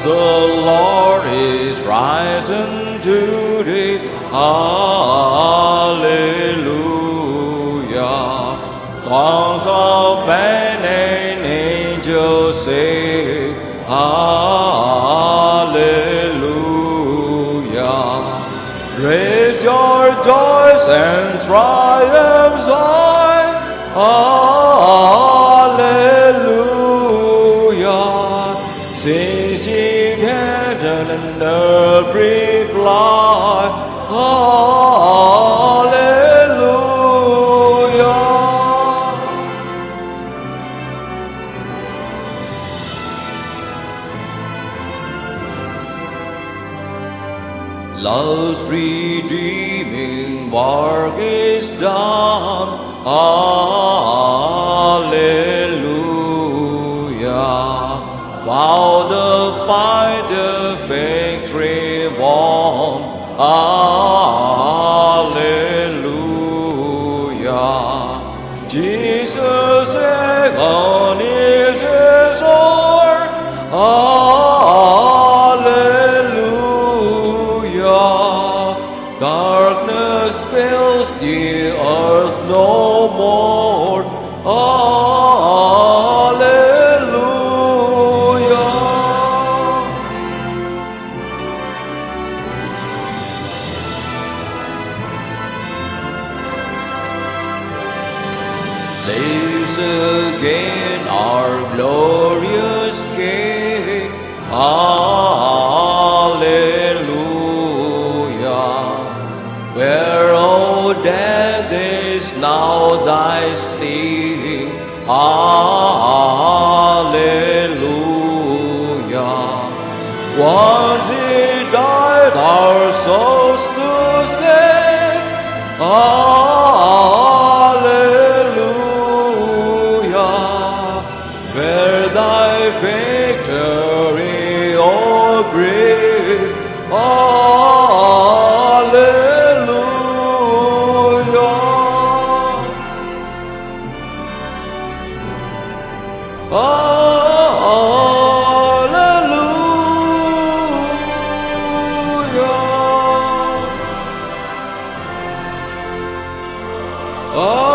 the Lord is risen today. Hallelujah. Songs of men and angels sing. Hallelujah. Raise your joys and triumphs high. Hallelujah. Sings ye heaven and earth reply. Hallelujah. Love's redeeming work is done. Hallelujah. While the fight of victory won. Hallelujah. Jesus' agony is his Lord. Hallelujah. Darkness fills the earth no more. Hallelujah. Lives again our glorious King. Hallelujah. Where, O death, is now thy sting? Hallelujah. Once he died our souls to save. Hallelujah. Where thy victory, O brave. Hallelujah. Hallelujah.